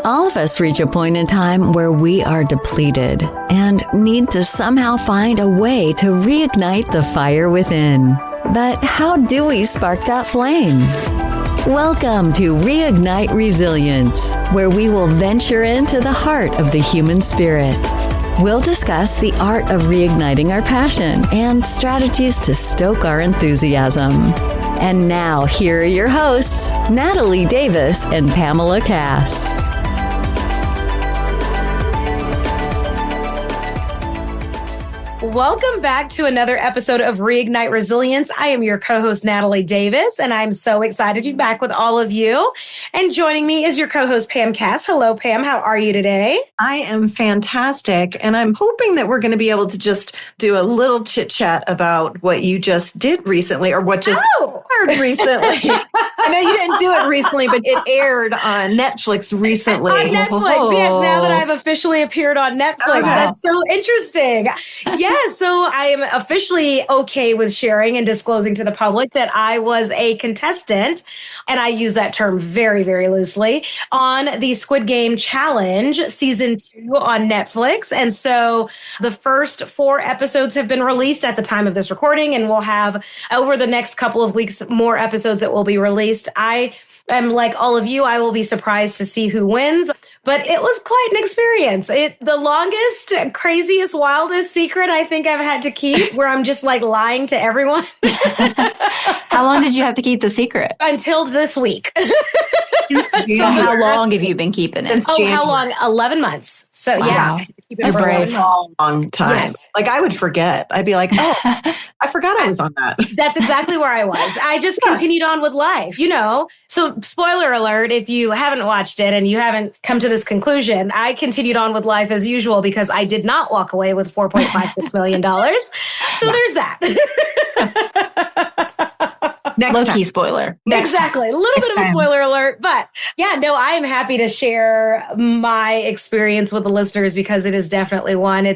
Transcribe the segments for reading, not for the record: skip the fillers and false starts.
All of us reach a point in time where we are depleted and need to somehow find a way to reignite the fire within. But how do we spark that flame? Welcome to Reignite Resilience, where we will venture into the heart of the human spirit. We'll discuss the art of reigniting our passion and strategies to stoke our enthusiasm. And now, here are your hosts, Natalie Davis and Pamela Cass. Welcome back to another episode of Reignite Resilience. I am your co-host, Natalie Davis, and I'm so excited to be back with all of you. And joining me is your co-host, Pam Cass. Hello, Pam. How are you today? I am fantastic, and I'm hoping that we're going to be able to just do a little chit-chat about what you just did recently, or what just aired recently. I know you didn't do it recently, but it aired on Netflix recently. On Netflix, yes. Now that I've officially appeared on Netflix. That's so interesting. Yes, so I am officially okay with sharing and disclosing to the public that I was a contestant, and I use that term very, very loosely, on the Squid Game Challenge Season 2 on Netflix. And so the first 4 episodes have been released at the time of this recording, and we'll have, over the next couple of weeks, more episodes that will be released. I am like all of you, I will be surprised to see who wins. But it was quite an experience. The longest, craziest, wildest secret I think I've had to keep, where I'm just like lying to everyone. How long did you have to keep the secret? Until this week. So how long have you been keeping it? How long? 11 months. So yeah. Keep it for a long time. Yes. Like I would forget. I'd be like, oh, I forgot I was on that. That's exactly where I was. I just continued on with life, you know. So spoiler alert, if you haven't watched it and you haven't come to this conclusion, I continued on with life as usual because I did not walk away with $4.56 million. So there's that. Low-key spoiler. Exactly. A little bit of a spoiler alert. But yeah, no, I am happy to share my experience with the listeners because it is definitely one.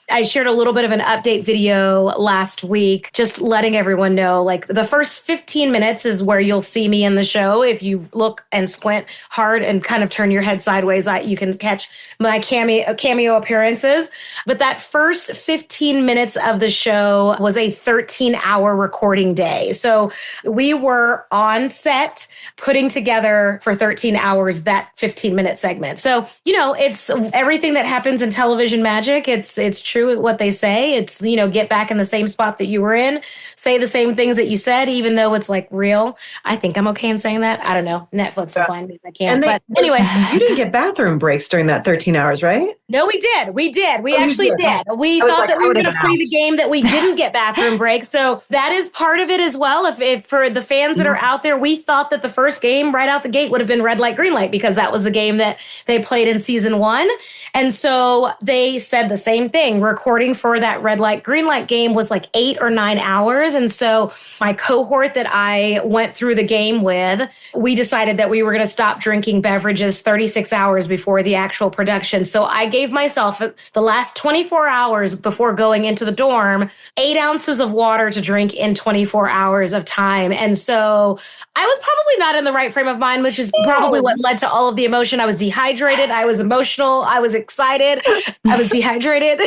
I shared a little bit of an update video last week, just letting everyone know, like the first 15 minutes is where you'll see me in the show. If you look and squint hard and kind of turn your head sideways, you can catch my cameo appearances. But that first 15 minutes of the show was a 13-hour recording day. So we were on set putting together for 13 hours that 15-minute segment. So, you know, it's everything that happens in television magic. It's true what they say. It's, you know, get back in the same spot that you were in, say the same things that you said, even though it's like real. I think I'm okay in saying that. I don't know. Netflix will find me if I can't. But anyway. You didn't get bathroom breaks during that 13 hours, right? No, we did. We actually did. We thought that we were going to play the game that we didn't get bathroom breaks. So that is part of it as well. If for the fans that are out there, we thought that the first game right out the gate would have been red light, green light, because that was the game that they played in season 1. And so they said the same thing. Recording for that red light, green light game was like 8 or 9 hours. And so my cohort that I went through the game with, we decided that we were going to stop drinking beverages 36 hours before the actual production. So I gave myself the last 24 hours before going into the dorm, 8 ounces of water to drink in 24 hours of time. And so I was probably not in the right frame of mind, which is probably what led to all of the emotion. I was dehydrated. I was emotional. I was excited. I was dehydrated.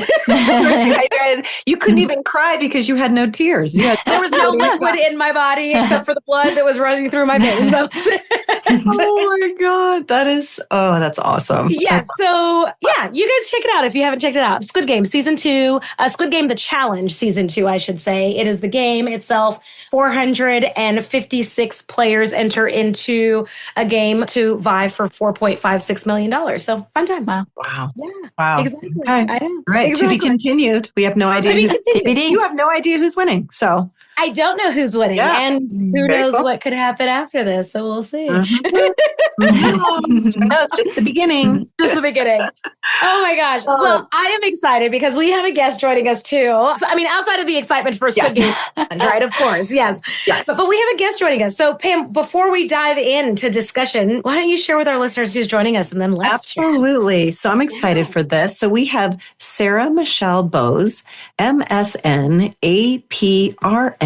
You couldn't even cry because you had no tears. There was no liquid in my body except for the blood that was running through my veins. Oh my God. That's awesome. Yes. So yeah, you guys check it out if you haven't checked it out. Squid Game Season 2, Squid Game The Challenge Season 2, I should say. It is the game itself. 456 players enter into a game to vie for $4.56 million. So fun time. Wow. Yeah. Wow. Exactly. Okay. I know. Right. Exactly. To be continued. We have no idea. You have no idea who's winning. So I don't know who's winning, and who knows what could happen after this. So we'll see. No, it's just the beginning. Just the beginning. Oh my gosh. Well, I am excited because we have a guest joining us too. So, I mean, outside of the excitement for Squid Game, right? Of course. Yes. But we have a guest joining us. So Pam, before we dive into discussion, why don't you share with our listeners who's joining us, and then let's Absolutely. So I'm excited for this. So we have Sarah Michelle Boes, MSN APRN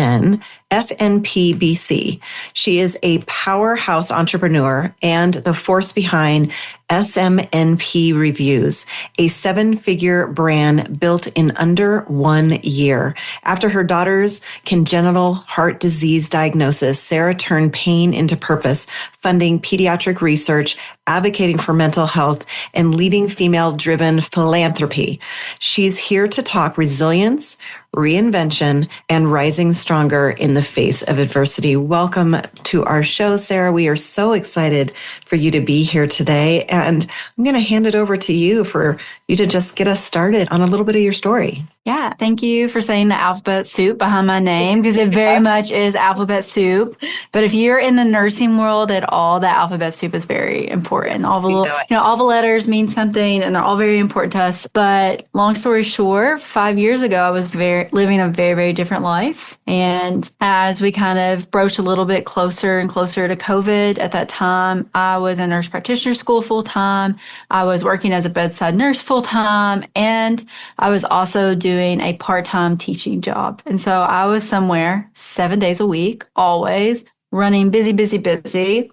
FNP-BC. She is a powerhouse entrepreneur and the force behind SMNP Reviews, a 7-figure brand built in under 1 year. After her daughter's congenital heart disease diagnosis, Sarah turned pain into purpose, funding pediatric research, advocating for mental health, and leading female-driven philanthropy. She's here to talk resilience, reinvention, and rising stronger in the face of adversity. Welcome to our show, Sarah. We are so excited for you to be here today. And I'm going to hand it over to you for you to just get us started on a little bit of your story. Yeah, thank you for saying the alphabet soup behind my name, because it very much is alphabet soup. But if you're in the nursing world at all, the alphabet soup is very important. All the letters mean something, and they're all very important to us. But long story short, 5 years ago, I was living a very, very different life. And as we kind of broached a little bit closer and closer to COVID, at that time, I was in nurse practitioner school full time. I was working as a bedside nurse full time, and I was also doing a part-time teaching job. And so I was somewhere 7 days a week, always running busy.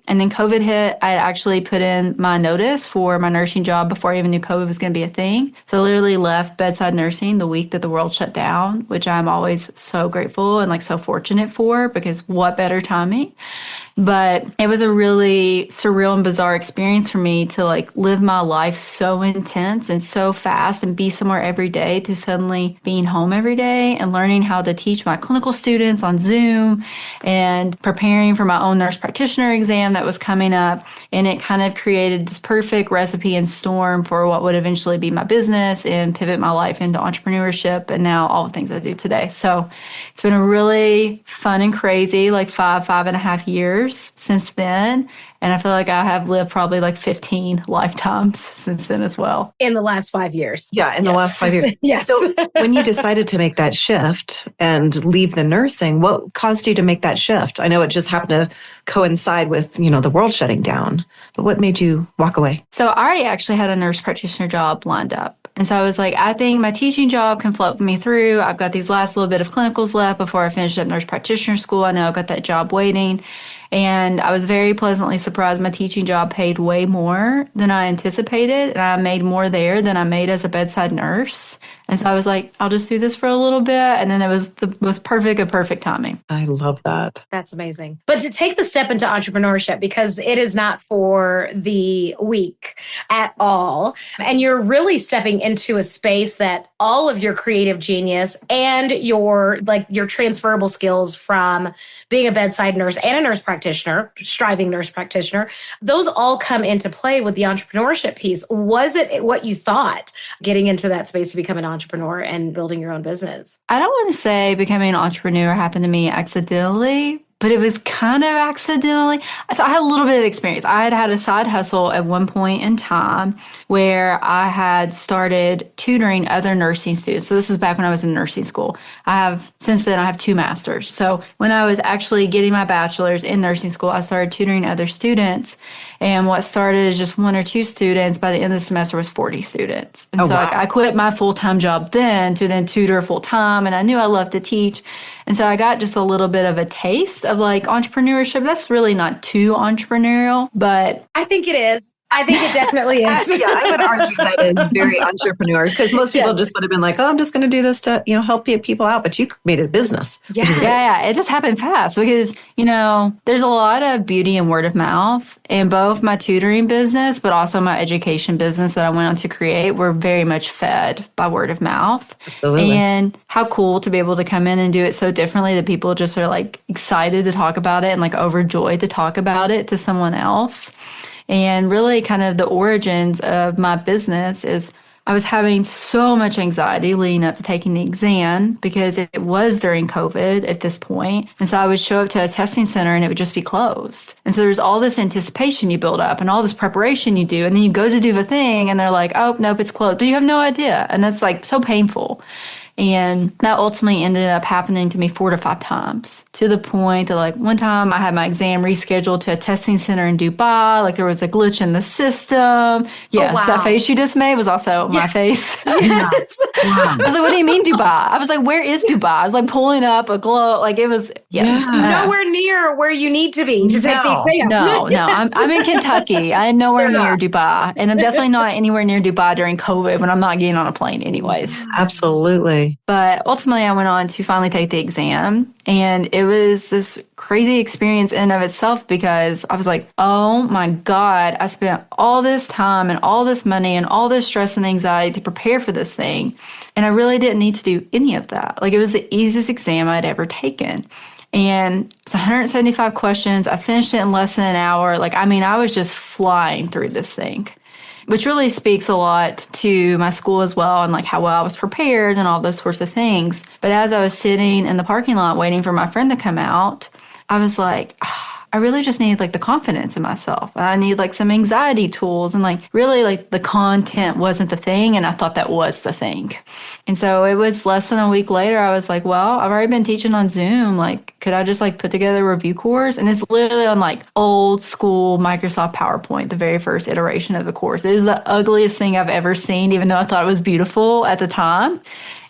And then COVID hit. I had actually put in my notice for my nursing job before I even knew COVID was going to be a thing. So I literally left bedside nursing the week that the world shut down, which I'm always so grateful and so fortunate for, because what better timing. But it was a really surreal and bizarre experience for me to live my life so intense and so fast and be somewhere every day, to suddenly being home every day and learning how to teach my clinical students on Zoom and preparing for my own nurse practitioner exam that was coming up. And it kind of created this perfect recipe and storm for what would eventually be my business and pivot my life into entrepreneurship and now all the things I do today. So it's been a really fun and crazy 5.5 years since then. And I feel like I have lived probably 15 lifetimes since then as well. In the last 5 years. Yeah, in the last 5 years. Yes. So when you decided to make that shift and leave the nursing, what caused you to make that shift? I know it just happened to coincide with, the world shutting down, but what made you walk away? So I already actually had a nurse practitioner job lined up. And so I was I think my teaching job can float me through. I've got these last little bit of clinicals left before I finish up nurse practitioner school. I know I've got that job waiting. And I was very pleasantly surprised. My teaching job paid way more than I anticipated. And I made more there than I made as a bedside nurse. And so I was I'll just do this for a little bit. And then it was the most perfect timing. I love that. That's amazing. But to take the step into entrepreneurship, because it is not for the weak at all. And you're really stepping into a space that all of your creative genius and your transferable skills from being a bedside nurse and a nurse practitioner, striving nurse practitioner, those all come into play with the entrepreneurship piece. Was it what you thought getting into that space to become an entrepreneur and building your own business? I don't want to say becoming an entrepreneur happened to me accidentally, but it was kind of accidentally. So I had a little bit of experience. I had a side hustle at one point in time where I had started tutoring other nursing students. So this was back when I was in nursing school. Since then I have 2 masters. So when I was actually getting my bachelor's in nursing school, I started tutoring other students. And what started as just 1 or 2 students, by the end of the semester was 40 students. And wow. I quit my full-time job then to then tutor full-time. And I knew I loved to teach. And so I got just a little bit of a taste of entrepreneurship. That's really not too entrepreneurial, but I think it is. I think it definitely is. Yeah, I would argue that is very entrepreneur, because most people just would have been I'm just going to do this to, help people out. But you made it a business. Yeah. It just happened fast because, there's a lot of beauty in word of mouth, and both my tutoring business, but also my education business that I went on to create were very much fed by word of mouth. Absolutely. And how cool to be able to come in and do it so differently that people just are excited to talk about it and overjoyed to talk about it to someone else. And really kind of the origins of my business is I was having so much anxiety leading up to taking the exam because it was during COVID at this point. And so I would show up to a testing center and it would just be closed. And so there's all this anticipation you build up and all this preparation you do. And then you go to do the thing and they're oh, nope, it's closed. But you have no idea. And that's so painful. And that ultimately ended up happening to me 4 to 5 times, to the point that like one time I had my exam rescheduled to a testing center in Dubai. Like there was a glitch in the system. Yes, that face you just made was also my face. Yes. I was like, what do you mean Dubai? I was like, where is Dubai? I was like pulling up a globe. Like it was, nowhere near where you need to be to take the exam. No. I'm in Kentucky. I'm nowhere near Dubai. And I'm definitely not anywhere near Dubai during COVID when I'm not getting on a plane anyways. Absolutely. But ultimately, I went on to finally take the exam. And it was this crazy experience in and of itself because I was like, oh my God, I spent all this time and all this money and all this stress and anxiety to prepare for this thing. And I really didn't need to do any of that. Like it was the easiest exam I'd ever taken. And it's 175 questions. I finished it in less than an hour. Like, I mean, I was just flying through this thing, which really speaks a lot to my school as well and like how well I was prepared and all those sorts of things. But as I was sitting in the parking lot waiting for my friend to come out, I was like, I really just need like the confidence in myself. I need like some anxiety tools and like really like the content wasn't the thing. And I thought that was the thing. And so it was less than a week later, I was like, well, I've already been teaching on Zoom. Like, could I just like put together a review course? And it's literally on like old school Microsoft PowerPoint, the very first iteration of the course. It is the ugliest thing I've ever seen, even though I thought it was beautiful at the time.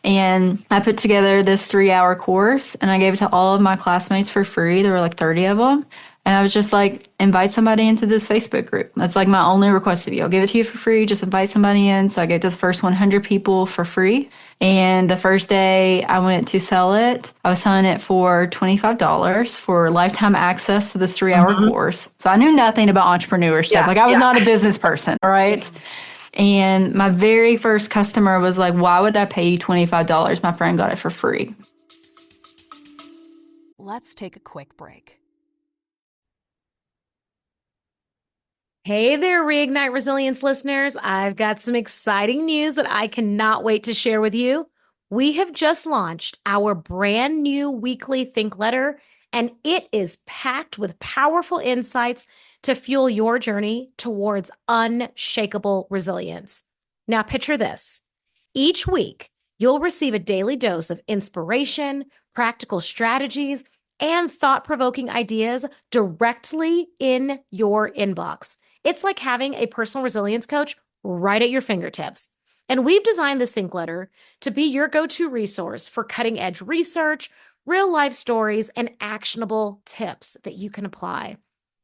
And I put together this 3-hour course and I gave it to all of my classmates for free. There were like 30 of them. And I was just like, invite somebody into this Facebook group. That's like my only request of you. I'll give it to you for free. Just invite somebody in. So I gave it to the first 100 people for free. And the first day I went to sell it, I was selling it for $25 for lifetime access to this 3-hour course. So I knew nothing about entrepreneurship. Like I was not a business person, right? And my very first customer was like, why would I pay you $25? My friend got it for free. Let's take a quick break. Hey there, Reignite Resilience listeners. I've got some exciting news that I cannot wait to share with you. We have just launched our brand new weekly Think Letter, and it is packed with powerful insights to fuel your journey towards unshakable resilience. Now, picture this. Each week, you'll receive a daily dose of inspiration, practical strategies, and thought-provoking ideas directly in your inbox. It's like having a personal resilience coach right at your fingertips. And we've designed this Think Letter to be your go-to resource for cutting-edge research, real-life stories, and actionable tips that you can apply.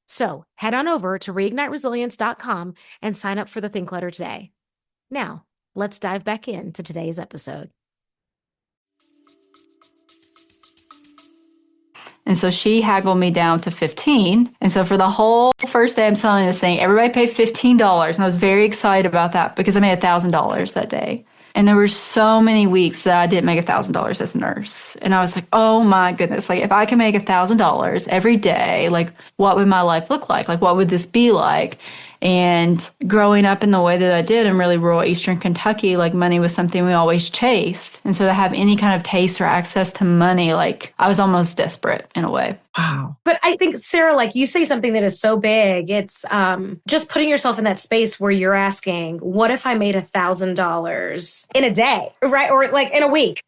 So head on over to reigniteresilience.com and sign up for the Think Letter today. Now, let's dive back into today's episode. And so she haggled me down to 15. And so for the whole first day I'm selling this thing, everybody paid $15. And I was very excited about that because I made $1,000 that day. And there were so many weeks that I didn't make $1,000 as a nurse. And I was like, oh my goodness, like if I can make $1,000 every day, like what would my life look like? Like what would this be like? And growing up in the way that I did in really rural Eastern Kentucky, like money was something we always chased. And so to have any kind of taste or access to money, like I was almost desperate in a way. Wow. But I think, Sarah, like you say something that is so big, it's just putting yourself in that space where you're asking, what if I made $1,000 in a day, right? Or like in a week,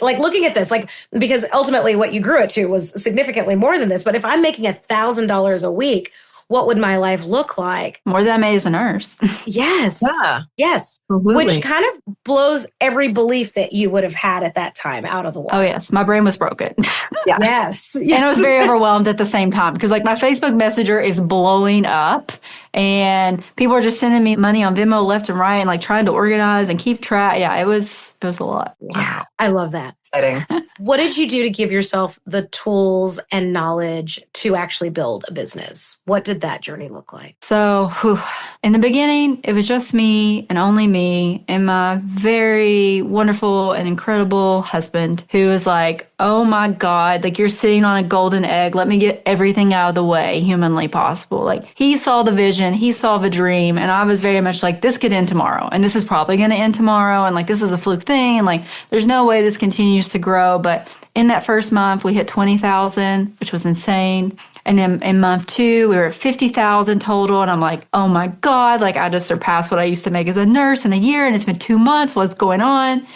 like looking at this, like, because ultimately what you grew it to was significantly more than this. But if I'm making $1,000 a week, what would my life look like? More than I made as a nurse. Yes. Yeah. Yes. Absolutely. Which kind of blows every belief that you would have had at that time out of the water. Oh, yes. My brain was broken. Yeah. Yes. And I was very overwhelmed at the same time because like my Facebook Messenger is blowing up and people are just sending me money on Venmo left and right and like trying to organize and keep track. Yeah, it was a lot. Wow. I love that. Exciting. What did you do to give yourself the tools and knowledge to actually build a business? What did that journey look like? So in the beginning, it was just me and only me and my very wonderful and incredible husband who was like, oh my God, like you're sitting on a golden egg. Let me get everything out of the way humanly possible. Like he saw the vision, he saw the dream. And I was very much like, this could end tomorrow. And this is probably going to end tomorrow. And like, this is a fluke thing. And like, there's no way this continues to grow. But in that first month, we hit 20,000, which was insane. And then in month 2, we were at 50,000 total. And I'm like, oh my God, like I just surpassed what I used to make as a nurse in a year. And it's been 2 months. What's going on?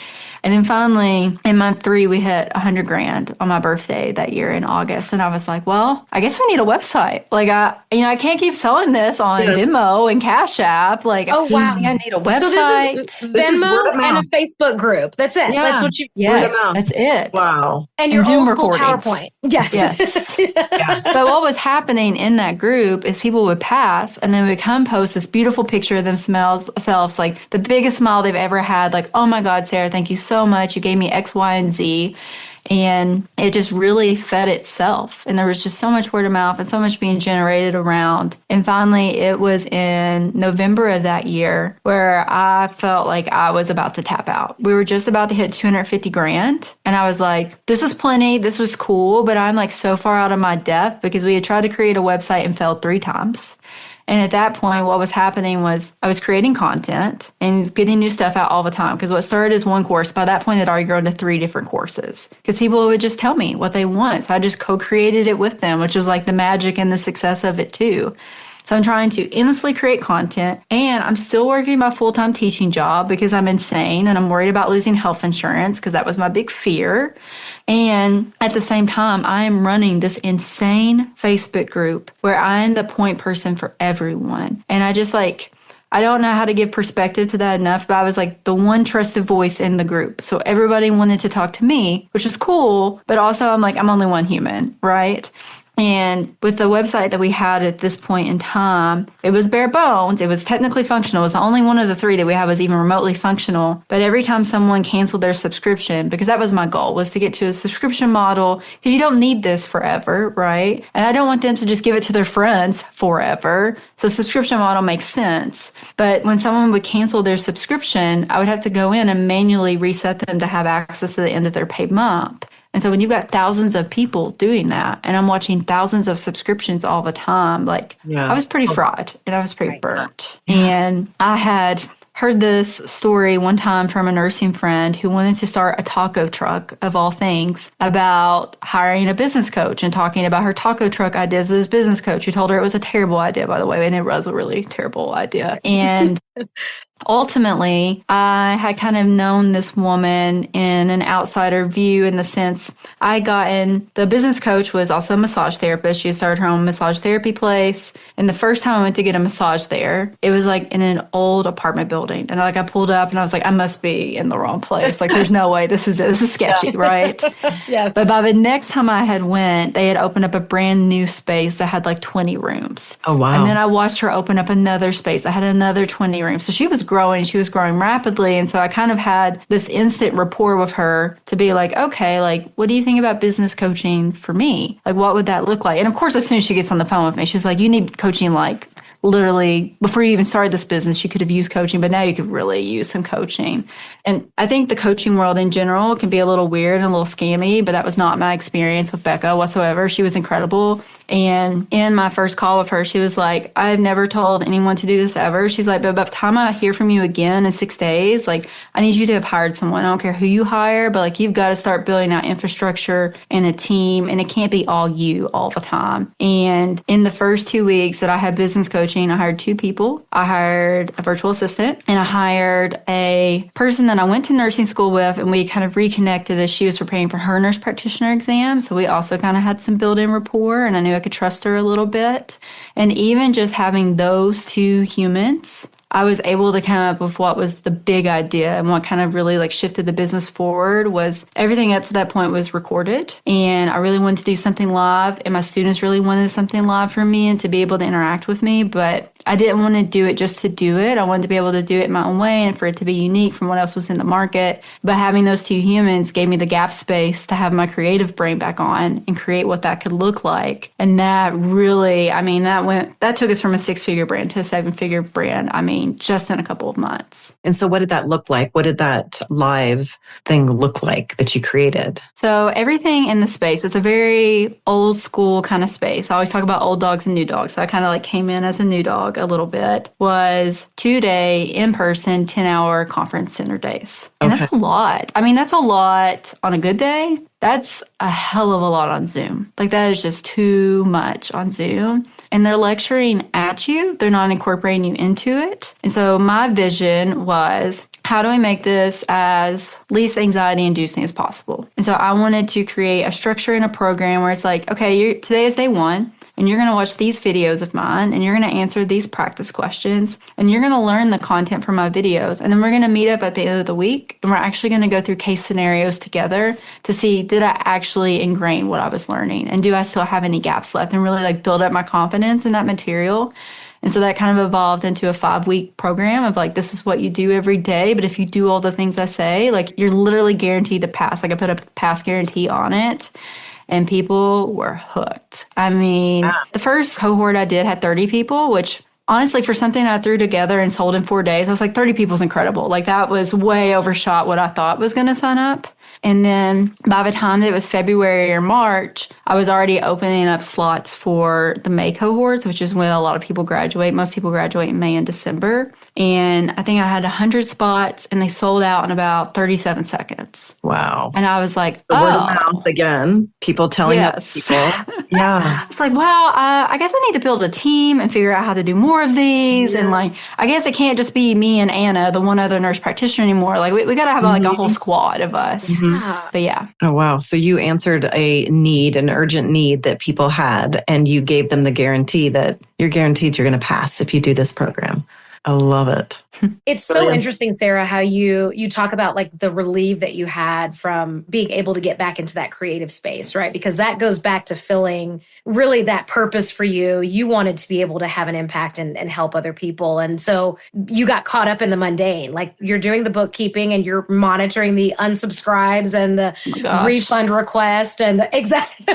And then finally, in month 3, we hit 100 grand on my birthday that year in August. And I was like, well, I guess we need a website. Like, I can't keep selling this on Venmo and Cash App. Like, oh, wow. I need a website. So this is Venmo and a Facebook group. That's it. Yeah. That's what you. Yes, that's it. Wow. And your Zoom old school recordings. PowerPoint. Yes. Yeah. But what was happening in that group is people would pass and then would come post this beautiful picture of themselves, like the biggest smile they've ever had. Like, oh my God, Sarah, thank you so much. You gave me X, Y, and Z. And it just really fed itself. And there was just so much word of mouth and so much being generated around. And finally, it was in November of that year where I felt like I was about to tap out. We were just about to hit 250 grand. And I was like, this was plenty. This was cool. But I'm like so far out of my depth because we had tried to create a website and failed 3 times. And at that point, what was happening was I was creating content and getting new stuff out all the time. Because what started as one course, by that point, it had already grown to 3 different courses. Because people would just tell me what they want. So I just co-created it with them, which was like the magic and the success of it too. So I'm trying to endlessly create content, and I'm still working my full-time teaching job because I'm insane and I'm worried about losing health insurance because that was my big fear. And at the same time, I am running this insane Facebook group where I'm the point person for everyone. And I just I don't know how to give perspective to that enough, but I was like the one trusted voice in the group. So everybody wanted to talk to me, which was cool, but also I'm like, I'm only one human, right? And with the website that we had at this point in time, it was bare bones. It was technically functional. It was the only one of the 3 that we had was even remotely functional. But every time someone canceled their subscription, because that was my goal, was to get to a subscription model, because you don't need this forever, right? And I don't want them to just give it to their friends forever. So subscription model makes sense. But when someone would cancel their subscription, I would have to go in and manually reset them to have access to the end of their paid month. And so when you've got thousands of people doing that, and I'm watching thousands of subscriptions all the time, I was pretty fried and I was pretty burnt. And I had heard this story one time from a nursing friend who wanted to start a taco truck, of all things, about hiring a business coach and talking about her taco truck ideas to this business coach who told her it was a terrible idea, by the way, and it was a really terrible idea. And ultimately, I had kind of known this woman in an outsider view in the sense the business coach was also a massage therapist. She had started her own massage therapy place. And the first time I went to get a massage there, it was like in an old apartment building. And I pulled up and I was like, I must be in the wrong place. Like, there's no way this is sketchy, right? Yes. But by the next time I had went, they had opened up a brand new space that had like 20 rooms. Oh, wow. And then I watched her open up another space that had another 20 rooms. So she was growing rapidly. And so I kind of had this instant rapport with her to be like, okay, like, what do you think about business coaching for me? Like, what would that look like? And of course, as soon as she gets on the phone with me, she's like, you need coaching like literally before you even started this business, you could have used coaching, but now you could really use some coaching. And I think the coaching world in general can be a little weird and a little scammy, but that was not my experience with Becca whatsoever. She was incredible. And in my first call with her, she was like, I've never told anyone to do this ever. She's like, but by the time I hear from you again in 6 days, like, I need you to have hired someone. I don't care who you hire, but like, you've got to start building out infrastructure and a team, and it can't be all you all the time. And in the first 2 weeks that I had business coaching, I hired 2 people. I hired a virtual assistant and I hired a person that I went to nursing school with, and we kind of reconnected as she was preparing for her nurse practitioner exam. So we also kind of had some built-in rapport, and I knew I could trust her a little bit. And even just having those 2 humans, I was able to come up with what was the big idea, and what kind of really like shifted the business forward was everything up to that point was recorded. And I really wanted to do something live, and my students really wanted something live from me and to be able to interact with me. But I didn't want to do it just to do it. I wanted to be able to do it my own way and for it to be unique from what else was in the market. But having those 2 humans gave me the gap space to have my creative brain back on and create what that could look like. And that really, that took us from a 6-figure brand to a 7-figure brand. Just in a couple of months. And so what did that look like? What did that live thing look like that you created? So everything in the space, it's a very old school kind of space. I always talk about old dogs and new dogs. So I kind of like came in as a new dog a little bit, was 2-day in-person 10-hour conference center days. And That's a lot. That's a lot on a good day. That's a hell of a lot on Zoom. Like, that is just too much on Zoom. And they're lecturing at you. They're not incorporating you into it. And so my vision was, how do we make this as least anxiety inducing as possible? And so I wanted to create a structure in a program where it's like, okay, today is day one. And you're going to watch these videos of mine, and you're going to answer these practice questions, and you're going to learn the content from my videos. And then we're going to meet up at the end of the week, and we're actually going to go through case scenarios together to see, did I actually ingrain what I was learning? And do I still have any gaps left? And really like build up my confidence in that material. And so that kind of evolved into a 5-week program of like, this is what you do every day. But if you do all the things I say, like you're literally guaranteed to pass. Like I put a pass guarantee on it. And people were hooked. I mean, the first cohort I did had 30 people, which honestly, for something I threw together and sold in 4 days, I was like, 30 people is incredible. Like that was way overshot what I thought was going to sign up. And then by the time that it was February or March, I was already opening up slots for the May cohorts, which is when a lot of people graduate. Most people graduate in May and December. And I think I had 100 spots, and they sold out in about 37 seconds. Wow. And I was like, the word of mouth again. People telling other people. Yeah. It's like, wow, I guess I need to build a team and figure out how to do more of these. And like, I guess it can't just be me and Anna, the one other nurse practitioner anymore. Like we got to have like a whole squad of us. But yeah. Oh, wow. So you answered a need, an urgent need that people had, and you gave them the guarantee that you're guaranteed you're going to pass if you do this program. I love it. It's so interesting, Sarah, how you talk about like the relief that you had from being able to get back into that creative space, right? Because that goes back to filling really that purpose for you. You wanted to be able to have an impact and help other people. And so you got caught up in the mundane. Like you're doing the bookkeeping and you're monitoring the unsubscribes and the refund request and exactly.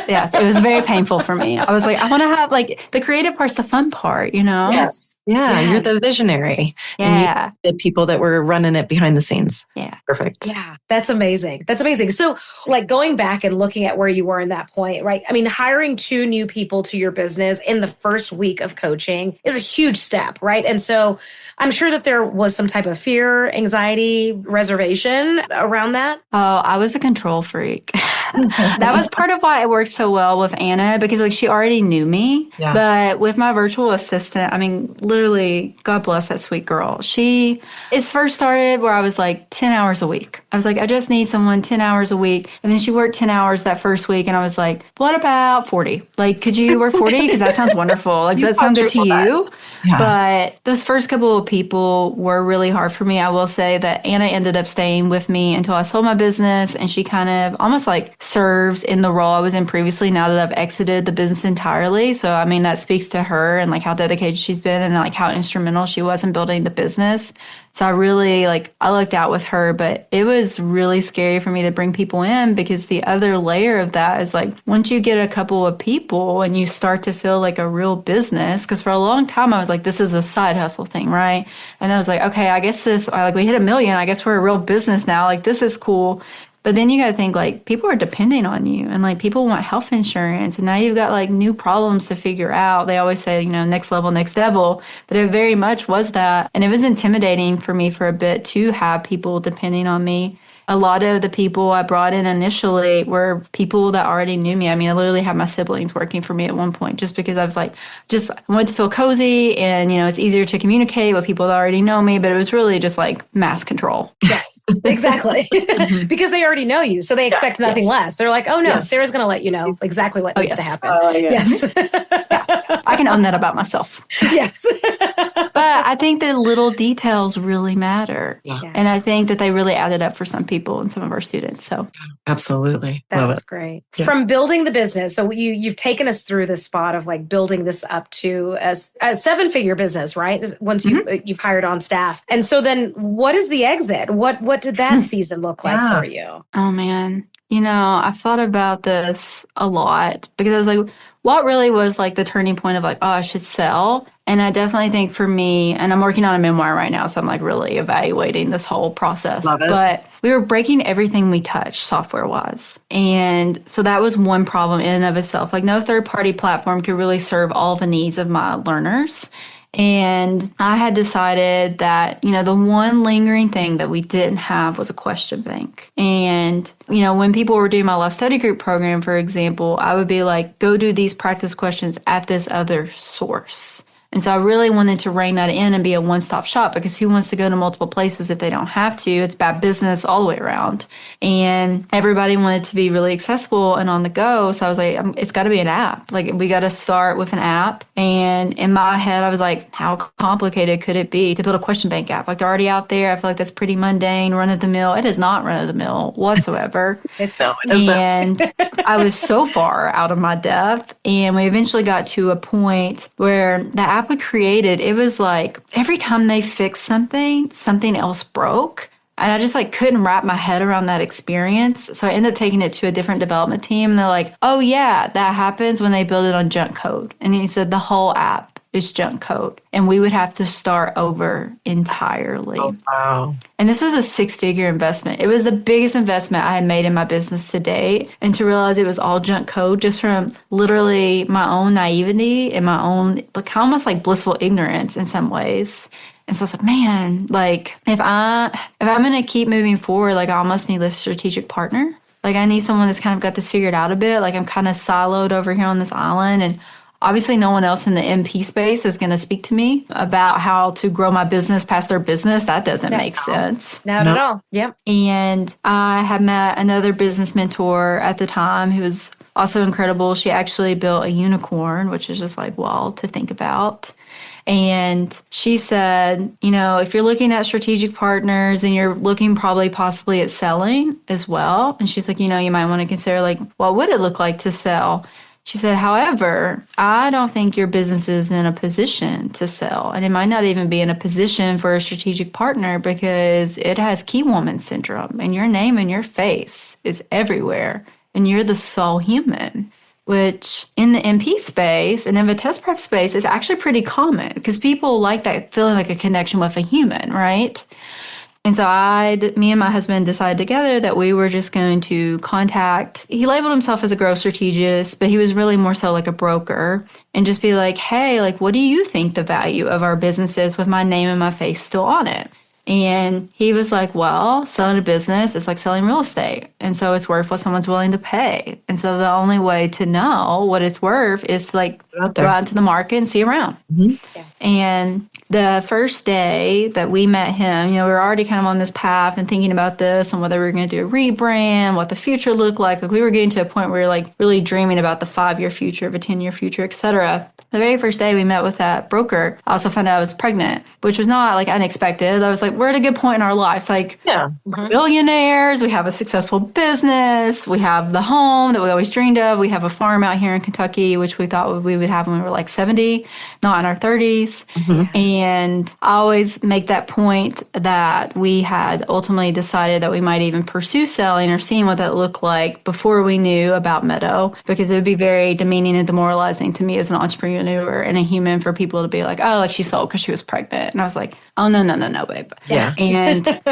Yes, it was very painful for me. I was like, I want to have like the creative part's the fun part, you know? Yes. Yeah, you're the visionary. Yeah. And the people that were running it behind the scenes. Yeah. Perfect. Yeah, that's amazing. That's amazing. So like going back and looking at where you were in that point, right? I mean, hiring 2 new people to your business in the first week of coaching is a huge step, right? And so I'm sure that there was some type of fear, anxiety, reservation around that. Oh, I was a control freak. That was part of why it worked so well with Anna, because like she already knew me. Yeah. But with my virtual assistant, I mean, literally, God bless that sweet girl. It first started where I was like 10 hours a week. I was like, I just need someone 10 hours a week. And then she worked 10 hours that first week. And I was like, what about 40? Like, could you work 40? Because that sounds wonderful. Like, does that sound good to you? Yeah. But those first couple of people were really hard for me. I will say that Anna ended up staying with me until I sold my business. And she kind of almost like serves in the role I was in previously now that I've exited the business entirely. So, I mean, that speaks to her and like how dedicated she's been and like how instrumental she was in building the business. So I really I looked out with her, but it was really scary for me to bring people in because the other layer of that is like, once you get a couple of people and you start to feel like a real business, because for a long time I was like, this is a side hustle thing, right? And I was like, okay, I guess we hit 1 million. I guess we're a real business now. Like, this is cool. But then you got to think like people are depending on you and like people want health insurance and now you've got like new problems to figure out. They always say, next level, next devil. But it very much was that. And it was intimidating for me for a bit to have people depending on me. A lot of the people I brought in initially were people that already knew me. I mean, I literally had my siblings working for me at one point just because I was like, I wanted to feel cozy and, it's easier to communicate with people that already know me. But it was really just like mass control. Yes, exactly. Because they already know you. So they expect nothing less. They're like, oh, no, Sarah's going to let you know exactly what needs to happen. Yes. Yeah. I can own that about myself. Yes. But I think the little details really matter. Yeah. And I think that they really added up for some people and some of our students. So absolutely. That was great. Yeah. From building the business. So you've taken us through this spot of like building this up to a 7-figure business, right? Once you've hired on staff. And so then what is the exit? What did that season look like for you? Oh man. I've thought about this a lot because I was like, what really was like the turning point of like, oh, I should sell? And I definitely think for me, and I'm working on a memoir right now, so I'm like really evaluating this whole process. Love it. But we were breaking everything we touched software-wise. And so that was one problem in and of itself. Like no third-party platform could really serve all the needs of my learners. And I had decided that, the one lingering thing that we didn't have was a question bank. And, when people were doing my Love Study Group program, for example, I would be like, go do these practice questions at this other source. And so I really wanted to rein that in and be a one-stop shop, because who wants to go to multiple places if they don't have to? It's bad business all the way around. And everybody wanted to be really accessible and on the go. So I was like, it's got to be an app. Like, we got to start with an app. And in my head, I was like, how complicated could it be to build a question bank app? Like, they're already out there. I feel like that's pretty mundane, run-of-the-mill. It is not run-of-the-mill whatsoever. And I was so far out of my depth. And we eventually got to a point where the app we created, it was like every time they fixed something else broke. And I just couldn't wrap my head around that experience. So I ended up taking it to a different development team. And they're like, oh yeah, that happens when they build it on junk code. And he said the whole app is junk code. And we would have to start over entirely. Oh, wow. And this was a 6-figure investment. It was the biggest investment I had made in my business to date. And to realize it was all junk code, just from literally my own naivety and my own, almost blissful ignorance in some ways. And so I was like, man, if I'm going to keep moving forward, I almost need a strategic partner. I need someone that's kind of got this figured out a bit. I'm kind of siloed over here on this island, and obviously no one else in the MP space is going to speak to me about how to grow my business past their business. That doesn't make sense. Not at all. Yep. And I had met another business mentor at the time who was also incredible. She actually built a unicorn, which is just wild to think about. And she said, if you're looking at strategic partners, and you're looking possibly at selling as well. And she's like, you might want to consider what would it look like to sell? She said, however, I don't think your business is in a position to sell. And it might not even be in a position for a strategic partner, because it has key woman syndrome, and your name and your face is everywhere. And you're the sole human, which in the MP space and in the test prep space is actually pretty common, because people like that feeling like a connection with a human, right? And so me and my husband decided together that we were just going to contact, he labeled himself as a growth strategist, but he was really more so like a broker, and just be like, hey, what do you think the value of our business is with my name and my face still on it? And he was like, well, selling a business, it's like selling real estate. And so it's worth what someone's willing to pay. And so the only way to know what it's worth is to go out into the market and see around. Mm-hmm. Yeah. And the first day that we met him, we were already kind of on this path and thinking about this and whether we were going to do a rebrand, what the future looked like. We were getting to a point where we were really dreaming about the 5-year future, the 10-year future, et cetera. The very first day we met with that broker, I also found out I was pregnant, which was not unexpected. I was we're at a good point in our lives. We're millionaires. We have a successful business. We have the home that we always dreamed of. We have a farm out here in Kentucky, which we thought we would have when we were 70, not in our 30s. Mm-hmm. And I always make that point that we had ultimately decided that we might even pursue selling or seeing what that looked like before we knew about Meadow, because it would be very demeaning and demoralizing to me as an entrepreneur and a human for people to be she sold because she was pregnant. And I was like, oh, no, babe. Yeah. And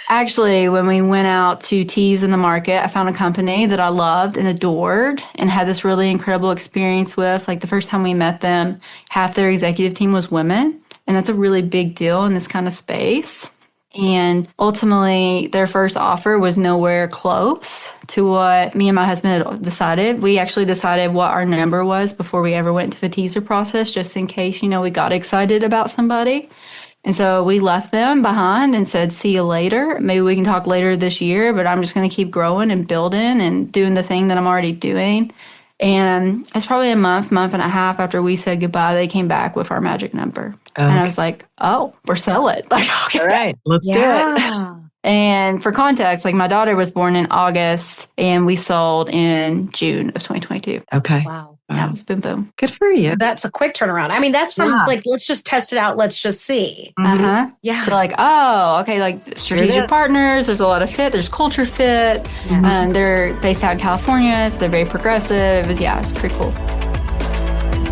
actually, when we went out to tease in the market, I found a company that I loved and adored and had this really incredible experience with. The first time we met them, half their executive team was women. And that's a really big deal in this kind of space. And ultimately, their first offer was nowhere close to what me and my husband had decided. We actually decided what our number was before we ever went to the teaser process, just in case, we got excited about somebody. And so we left them behind and said, see you later. Maybe we can talk later this year, but I'm just going to keep growing and building and doing the thing that I'm already doing. And it's probably a month and a half after we said goodbye, they came back with our magic number. Okay. And I was like, oh, we're selling. Okay. All right, let's do it. And for context, my daughter was born in August and we sold in June of 2022. Okay. Wow. Yeah, it was boom, boom. Good for you. That's a quick turnaround. I mean, that's from let's just test it out. Let's just see. Mm-hmm. Uh-huh. Yeah. So okay, strategic partners, there's a lot of fit. There's culture fit. Yes. They're based out in California, so they're very progressive. It's pretty cool.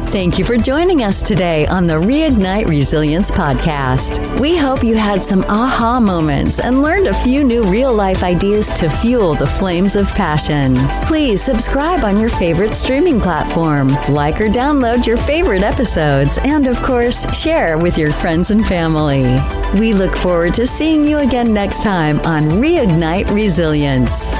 Thank you for joining us today on the Reignite Resilience podcast. We hope you had some aha moments and learned a few new real-life ideas to fuel the flames of passion. Please subscribe on your favorite streaming platform, like or download your favorite episodes, and of course, share with your friends and family. We look forward to seeing you again next time on Reignite Resilience.